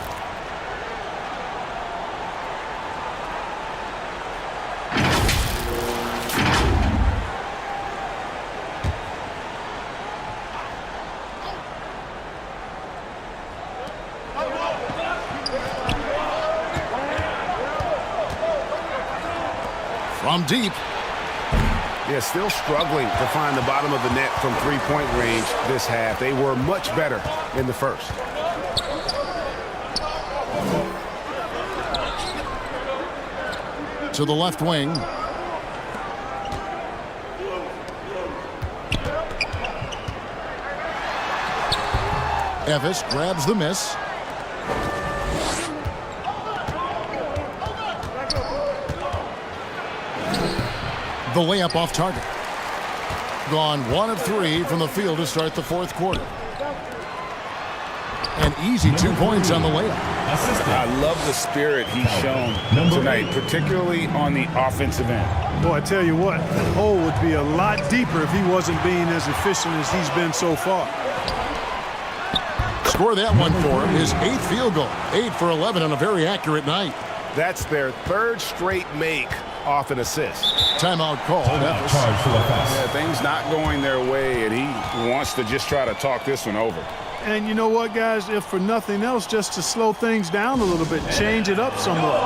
Speaker 1: From deep.
Speaker 3: Yeah, still struggling to find the bottom of the net from three-point range this half. They were much better in the first.
Speaker 1: To the left wing. Evis grabs the miss. The layup off target. Gone 1 of 3 from the field to start the fourth quarter. An easy 2 points on the layup.
Speaker 2: I love the spirit he's shown tonight, particularly on the offensive end.
Speaker 4: Boy, I tell you what, the hole would be a lot deeper if he wasn't being as efficient as he's been so far.
Speaker 1: Score that one for him. His 8th field goal. 8 for 11 on a very accurate night.
Speaker 3: That's their 3rd straight make off an assist.
Speaker 1: Timeout call.
Speaker 2: Yeah, things not going their way, and he wants to just try to talk this one over.
Speaker 4: And you know what, guys? If for nothing else, just to slow things down a little bit, change it up somewhat.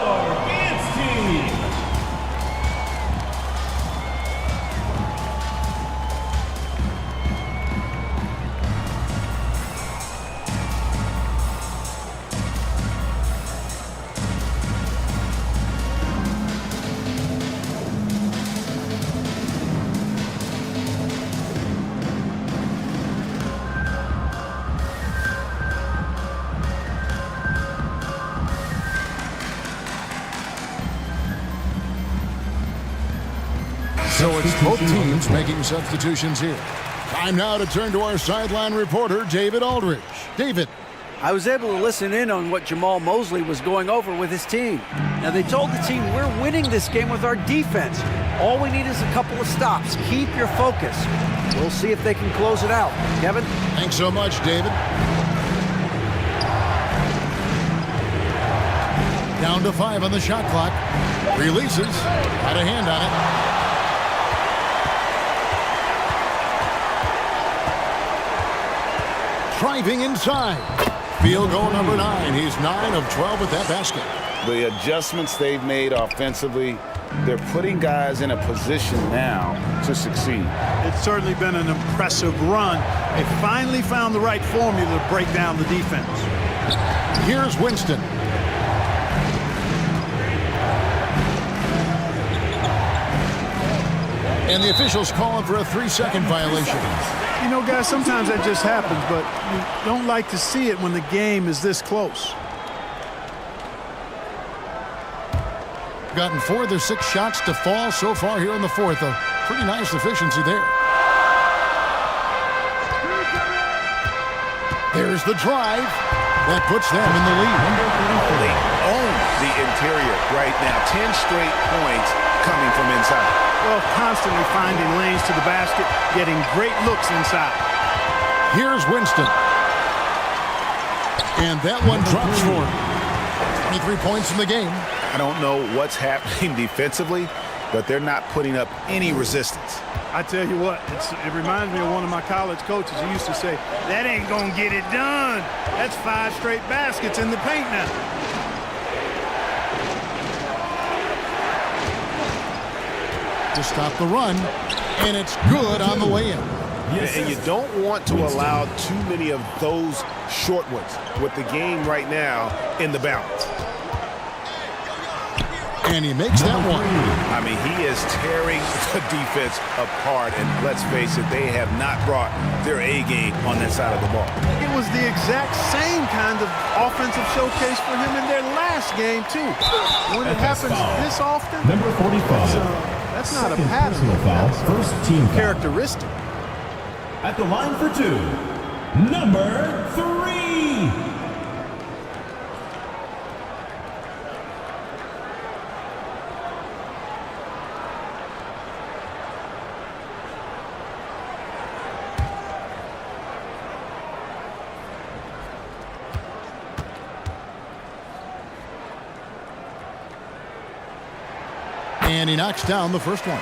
Speaker 1: So it's both teams making substitutions here. Time now to turn to our sideline reporter, David Aldridge. David.
Speaker 7: I was able to listen in on what Jamal Mosley was going over with his team. Now, they told the team, we're winning this game with our defense. All we need is a couple of stops. Keep your focus. We'll see if they can close it out. Kevin?
Speaker 1: Thanks so much, David. Down to 5 on the shot clock. Releases. Got a hand on it. Driving inside. Field goal number 9. He's 9 of 12 with that basket.
Speaker 2: The adjustments they've made offensively, they're putting guys in a position now to succeed.
Speaker 4: It's certainly been an impressive run. They finally found the right formula to break down the defense.
Speaker 1: Here's Winston. And the officials calling for a 3-second violation.
Speaker 4: You know, guys, sometimes that just happens, but you don't like to see it when the game is this close.
Speaker 1: Gotten 4 of their 6 shots to fall so far here in the fourth. A pretty nice efficiency there. There's the drive. That puts them in the lead.
Speaker 3: They own the interior right now. 10 straight points coming from inside.
Speaker 4: Well, constantly finding lanes to the basket, getting great looks inside.
Speaker 1: Here's Winston. And that one drops for him. 23 points in the game.
Speaker 3: I don't know what's happening defensively, but they're not putting up any resistance.
Speaker 4: I tell you what, it reminds me of one of my college coaches. He used to say, that ain't going to get it done. That's 5 straight baskets in the paint now.
Speaker 1: To stop the run, and it's good on the way in.
Speaker 3: And you don't want to allow too many of those short ones with the game right now in the balance.
Speaker 1: And he makes that one.
Speaker 3: I mean, he is tearing the defense apart, and let's face it, they have not brought their A game on that side of the ball.
Speaker 4: It was the exact same kind of offensive showcase for him in their last game, too. When it happens this often,
Speaker 5: number 45.
Speaker 4: That's not a pattern.
Speaker 5: Foul, first team foul.
Speaker 4: Characteristic.
Speaker 5: At the line for 2, number 3.
Speaker 1: And he knocks down the first one.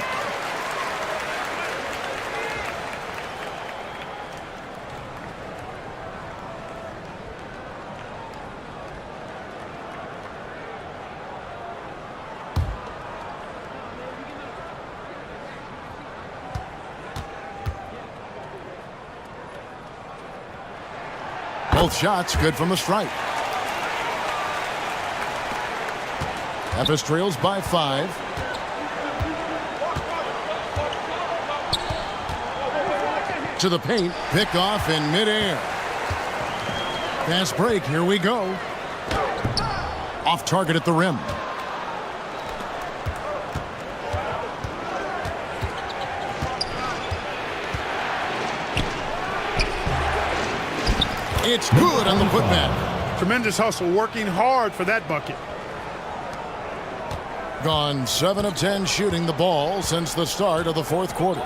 Speaker 1: Both shots good from the stripe. Memphis trails by 5. To the paint, picked off in midair. Fast break, here we go. Off target at the rim. It's good on the putback.
Speaker 4: Tremendous hustle, working hard for that bucket.
Speaker 1: Gone 7 of 10 shooting the ball since the start of the fourth quarter.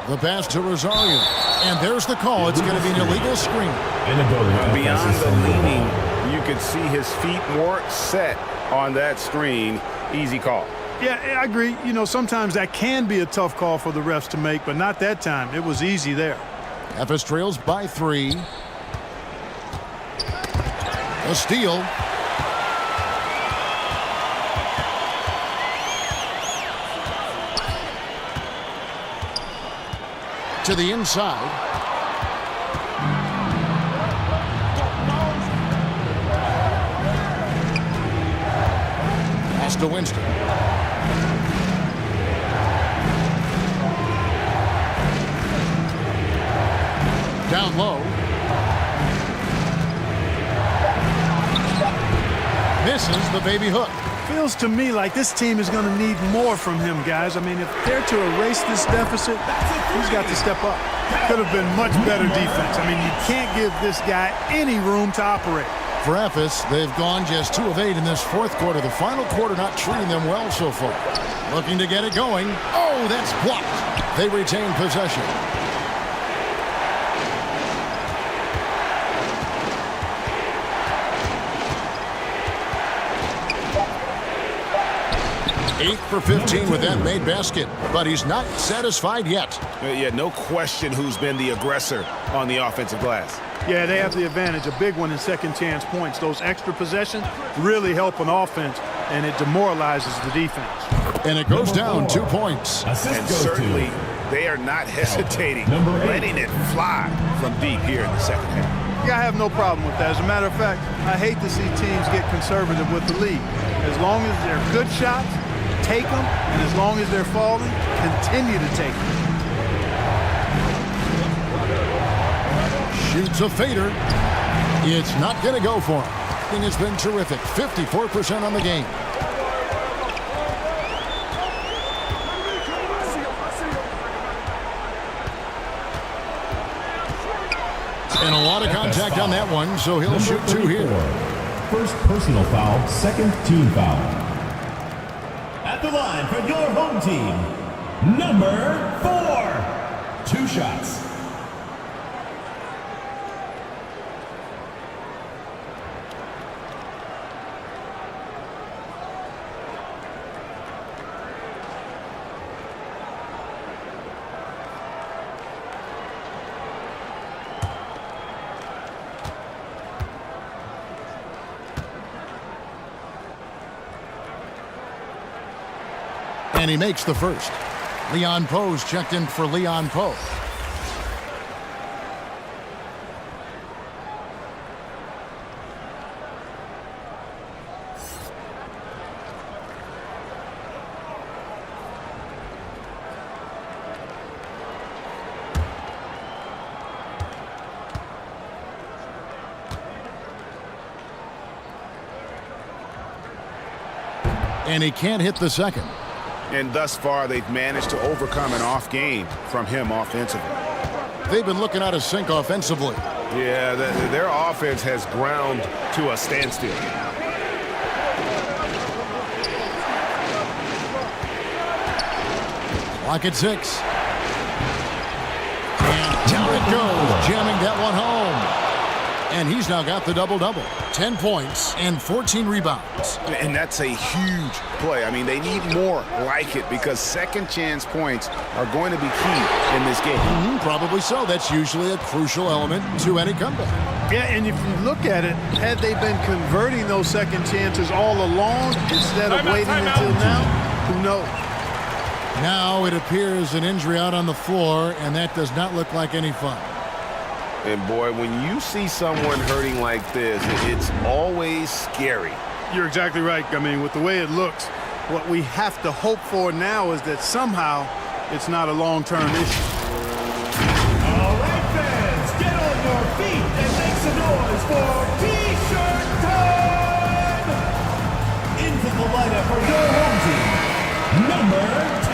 Speaker 1: The pass to Rosario. And there's the call. It's going to be an illegal screen.
Speaker 3: Beyond the leaning, you could see his feet weren't set on that screen. Easy call.
Speaker 4: Yeah, I agree. You know, sometimes that can be a tough call for the refs to make, but not that time. It was easy there.
Speaker 1: Memphis trails by 3. A steal. To the inside. Pass to Winston. Down low. Misses the baby hook.
Speaker 4: Feels to me like this team is going to need more from him, guys. I mean, if they're to erase this deficit, he's got to step up. Could have been much better defense. I mean, you can't give this guy any room to operate.
Speaker 1: For Memphis, they've gone just 2 of 8 in this fourth quarter. The final quarter not treating them well so far. Looking to get it going. Oh, that's blocked. They retain possession. Eight for 15 with that made basket, but he's not satisfied yet.
Speaker 3: Yeah, no question who's been the aggressor on the offensive glass.
Speaker 4: Yeah, they have the advantage, a big one in second chance points. Those extra possessions really help an offense, and it demoralizes the defense.
Speaker 1: And it goes down 2 points.
Speaker 3: And certainly they are not hesitating, letting it fly from deep here in the second half.
Speaker 4: Yeah, I have no problem with that. As a matter of fact, I hate to see teams get conservative with the lead. As long as they're good shots, take them, and as long as they're falling, continue to take them.
Speaker 1: Shoots a fader. It's not going to go for him. And it's been terrific. 54% on the game. And a lot of contact on that one, so he'll shoot 2 here.
Speaker 5: First personal foul, second team foul. At the line for your home team, number 4. 2 shots.
Speaker 1: And he makes the first. Leon Poe's checked in for Leon Poe. And he can't hit the second.
Speaker 3: And thus far, they've managed to overcome an off game from him offensively.
Speaker 1: They've been looking out of sync offensively.
Speaker 3: Yeah, their offense has ground to a standstill.
Speaker 1: Clock at 6. And down it goes, jamming that one home. And he's now got the double-double. 10 points and 14 rebounds.
Speaker 3: And that's a huge play. I mean, they need more like it because second chance points are going to be key in this game.
Speaker 1: Probably so. That's usually a crucial element to any comeback.
Speaker 4: Yeah, and if you look at it, had they been converting those second chances all along instead of waiting until now, who knows?
Speaker 1: Now it appears an injury out on the floor, and that does not look like any fun.
Speaker 3: And boy, when you see someone hurting like this, it's always scary.
Speaker 4: You're exactly right. I mean, with the way it looks, what we have to hope for now is that somehow it's not a long-term issue.
Speaker 5: All right, fans, get on your feet and make some noise for T-shirt time! Into the lineup for your home team, number 10.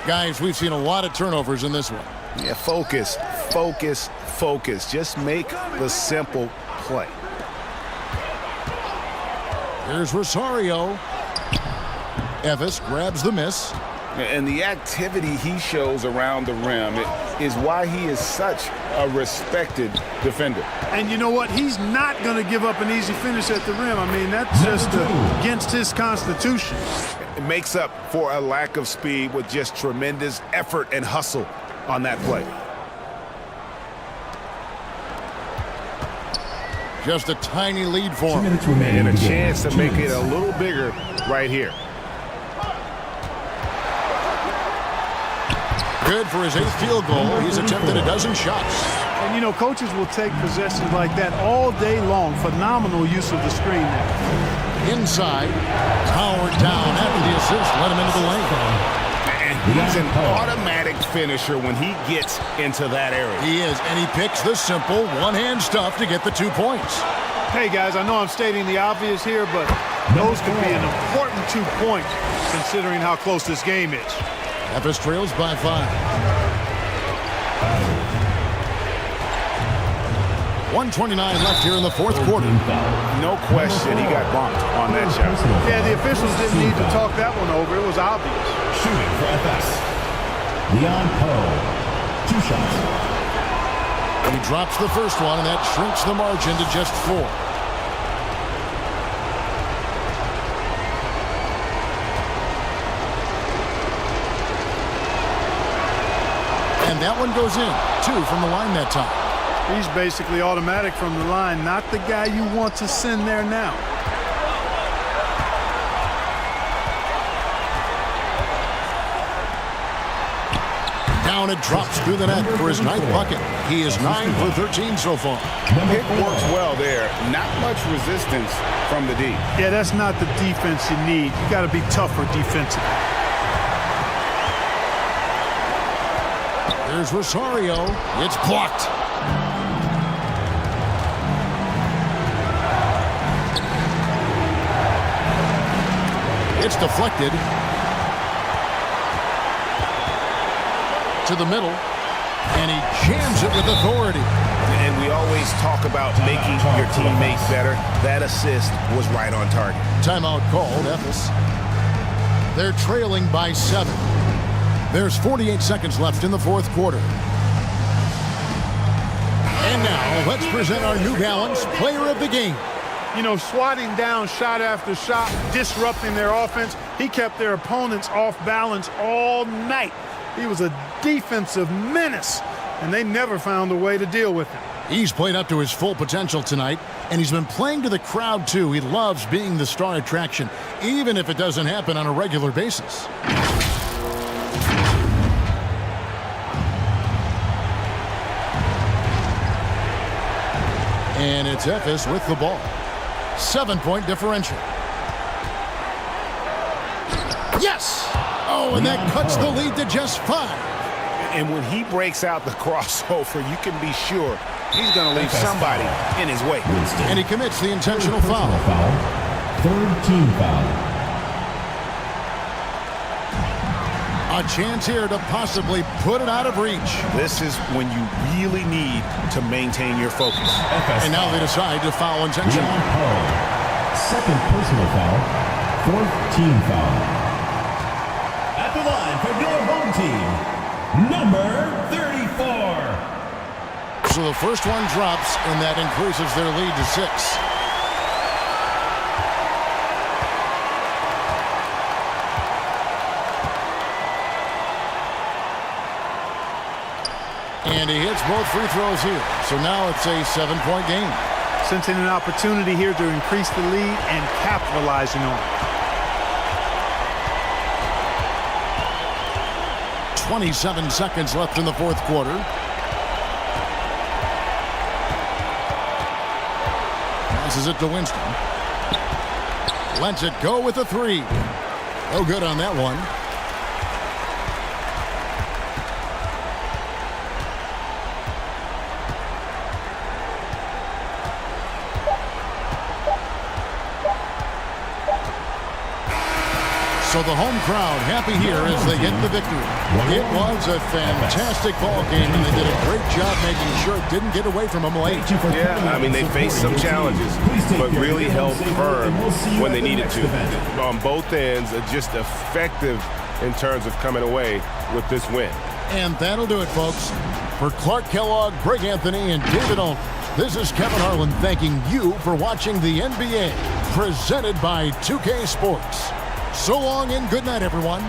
Speaker 1: Guys, we've seen a lot of turnovers in this one.
Speaker 3: Yeah, focus, focus, focus. Just make the simple play.
Speaker 1: Here's Rosario. Evis grabs the miss.
Speaker 2: And the activity he shows around the rim is why he is such a respected defender.
Speaker 4: And you know what? He's not going to give up an easy finish at the rim. I mean, that's just against his constitution.
Speaker 3: It makes up for a lack of speed with just tremendous effort and hustle on that play.
Speaker 1: Just a tiny lead for him.
Speaker 3: And a chance to make it a little bigger right here.
Speaker 1: Good for his 8th field goal. He's attempted a dozen shots.
Speaker 4: And, you know, coaches will take possessions like that all day long. Phenomenal use of the screen there.
Speaker 1: Inside, powered down after the assist, let him into the lane.
Speaker 3: And he's an automatic finisher when he gets into that area.
Speaker 1: He is, and he picks the simple one-hand stuff to get the 2 points.
Speaker 4: Hey, guys, I know I'm stating the obvious here, but those could be an important 2 points considering how close this game is.
Speaker 1: Evis trails by 5. 1:29 left here in the 4th quarter.
Speaker 3: No question he got bumped on that shot.
Speaker 4: Yeah, the officials didn't need to talk that one over. It was obvious.
Speaker 5: Shooting for FS. Leon Poe. 2 shots.
Speaker 1: He drops the first one, and that shrinks the margin to just 4. And that one goes in. 2 from the line that time.
Speaker 4: He's basically automatic from the line, not the guy you want to send there now.
Speaker 1: Down it drops through the net for his 9th bucket. He is 9 for 13 so far.
Speaker 2: It works well there. Not much resistance from the D.
Speaker 4: Yeah, that's not the defense you need. You got to be tougher defensively.
Speaker 1: Here's Rosario. It's blocked. It's deflected to the middle, and he jams it with authority.
Speaker 3: And we always talk about making your teammates better. That assist was right on target.
Speaker 1: Timeout called, Evis. They're trailing by 7. There's 48 seconds left in the 4th quarter. And now, let's present our New Balance Player of the Game.
Speaker 4: You know, swatting down shot after shot, disrupting their offense. He kept their opponents off balance all night. He was a defensive menace, and they never found a way to deal with him.
Speaker 1: He's played up to his full potential tonight, and he's been playing to the crowd, too. He loves being the star attraction, even if it doesn't happen on a regular basis. And it's Evis with the ball. 7-point differential. Yes! Oh, and that cuts the lead to just 5.
Speaker 3: And when he breaks out the crossover, you can be sure he's going to leave somebody in his way.
Speaker 1: And he commits the intentional foul.
Speaker 5: 3rd team foul.
Speaker 1: A chance here to possibly put it out of reach.
Speaker 3: This is when you really need to maintain your focus.
Speaker 1: And now they decide to foul intentionally.
Speaker 5: 2nd personal foul. 4th team foul. At the line for your home team, number 34.
Speaker 1: So the first one drops, and that increases their lead to 6. And he hits both free throws here. So now it's a 7-point game.
Speaker 4: Sensing an opportunity here to increase the lead and capitalizing on it.
Speaker 1: 27 seconds left in the fourth quarter. Passes it to Winston. Lets it go with a three. No good on that one. So the home crowd happy here as they get the victory. It was a fantastic ball game, and they did a great job making sure it didn't get away from them late.
Speaker 3: Yeah, I mean, they faced some challenges, but really held firm when they needed to. On both ends, just effective in terms of coming away with this win.
Speaker 1: And that'll do it, folks. For Clark Kellogg, Greg Anthony, and David Owen, this is Kevin Harlan thanking you for watching the NBA, presented by 2K Sports. So long and good night, everyone.